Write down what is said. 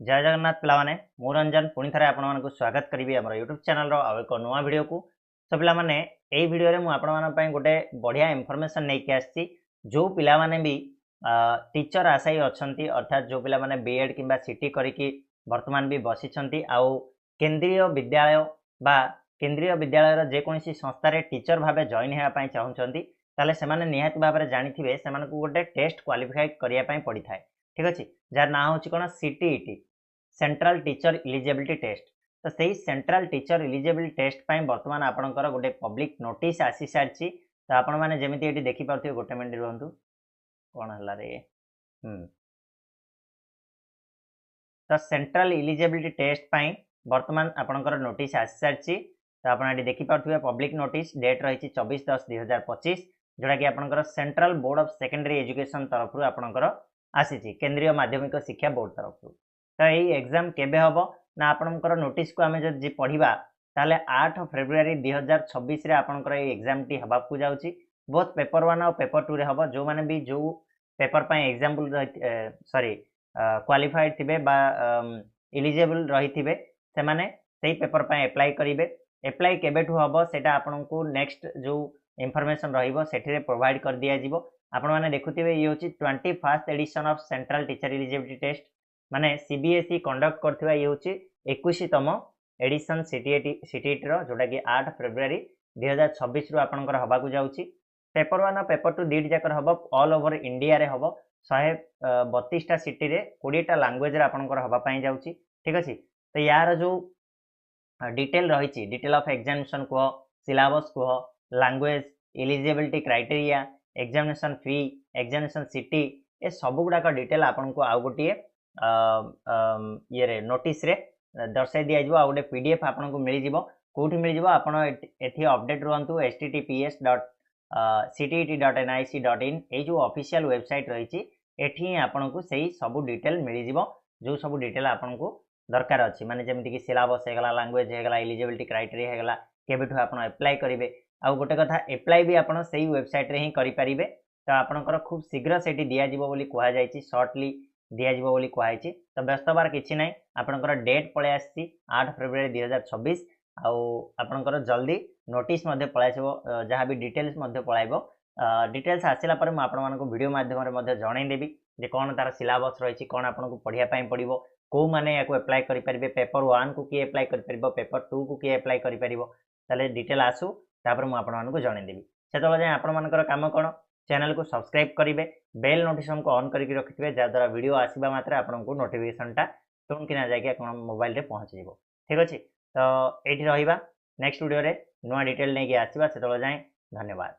जय जगन्नाथ पिलाने मु रंजन पुणी थे आपण स्वागत करी आम यूट्यूब चैनल एक नुआ वीडियो को। तो पिलाने यही वीडियो में मुझे गोटे बढ़िया इनफॉरमेशन नहीं आसी जो पिला माने भी टीचर आशायी अच्छा अर्थात जो पिला माने बीएड कि सीटी करी वर्तमान भी बसी आउ केंद्रीय विद्यालय बा केंद्रीय विद्यालय जेकोसी संस्थार टीचर भाव जॉइन होगापी चाहूँगी ताले से निहाती भाव में जानी से गोटे टेस्ट क्वालिफाई करने पड़ी था। ठीक अच्छे जार ना हूँ कौन CTET central teacher eligibility test. तो सही सेंट्रल टीचर इलिजिबिलिटी टेस्ट पाई बर्तमान आपणकर गोटे पब्लिक नोटिस आसी सारी। तो आपण मैंने जमी ये देखिपे गोटे मिनट रुहतु कौन है रे। तो सेंट्रल इलिजिबिलिटी टेस्ट पाई बर्तमान आपणकर नोटिस आसी सारी। तो आप देखिपे पब्लिक नोटिस डेट रही 24/10/2025 जोटा कि आपणकर central board of secondary education तरफ आपणकर आसी केंद्रीय माध्यमिक शिक्षा बोर्ड तरफ। तो यही एग्जाम केबे हम ना आपणकर नोटिस को आम जब पढ़ा ताले 8 फेब्रुआरी 2026 रे आपणकर एग्जाम टी हवा को जाउची। बोथ पेपर 1 और पेपर 2 रे हम जो माने भी जो पेपर पाई एग्जाम्पल सॉरी क्वालिफाइड थिबे बा एलिजिबल रही थिबे से माने सही पेपर पाई अप्लाई करिवे। अप्लाई केबेठु हम सेटा आपनको नेक्स्ट जो इनफॉरमेशन रहिबो सेठी रे प्रोवाइड कर दिया जिवो। आपण माने देखुथिबे ये होची 21st edition of central teacher eligibility test माने सीबीएसई कंडक्ट करथिबा ये होची 21तम एडिशन सीटीईटी रो जोटा कि 8 फेब्रुआरी 2026 रु आपनकर हबा को जाउची। पेपर 1 और पेपर 2 दीड जाकर हबो ऑल ओवर इंडिया रे हबो 132 टा सिटी रे 20 टा लैंग्वेज रे आपनकर हबा पई जाउची। ठीक अछि। तो यार जो डिटेल रही डिटेल ऑफ एग्जामिनेशन को सिलेबस को language eligibility criteria examination fee examination city ए सब गुड़ाक डिटेल आपन को आउ गोटे ये नोटिस रे दर्शाई दि जाव। गोटे पीडीएफ आपन को मिल जाव कौटी मिल जाव आपन एथि अपडेट रुहतु https.ctet.nic.in ये जो ऑफिशियल वेबसाइट रही एठी आपन को सही सब डिटेल मिल जाव जो सब डिटेल आपन को दरकार अच्छी माने जमती कि सिलेबस होगा लैंग्वेज होगा एलिजिबिलिटी क्राइटेरिया होगा केबेठु आपन अप्लाई करेंगे। आउ गोटे कथा अप्लाई भी आपन सही वेबसाइट रे ही करि परिबे। तो आपनकर खूब शीघ्र सेठी दिया जिवो बोली कहा जायछि शॉर्टली दिया जिवो बोली कहा जायछि। तो व्यस्त बार किछि नै आपनकर डेट पळे आछि 8 फेब्रुआरी 2026 आउ आपनकर जल्दी नोटिस मध्ये पळाइछबो जहाँ भी डिटेल्स मध्ये पळाइबो। डिटेल्स आसिला पर म आपन मानको वीडियो माध्यम रे मध्ये जणाई देबी जे कोन तार सिलेबस रहिछि कोन आपनको पढिया पई पडिबो को माने याको अप्लाई करि परिबे पेपर 1 को की अप्लाई करि परिबो पेपर 2 को की अप्लाई करि परिबो ताले डिटेल आसु तापर मु आपन मानको जणाई देबी। सेतबे जाय आपन मानकर काम कोन चैनल को सब्सक्राइब करिवे बेल नोटिफिकेशन को ऑन करके रखिथिबे जा द्वारा वीडियो आसीबा मात्रे आपनको नोटिफिकेशन टा तुरंत किना जाय के आपन मोबाइल रे पहुंच जिवो। ठीक अछि। तो एठी रहिबा नेक्स्ट वीडियो रे नुवा डिटेल नै के आसीबा सेतबे जाय धन्यवाद।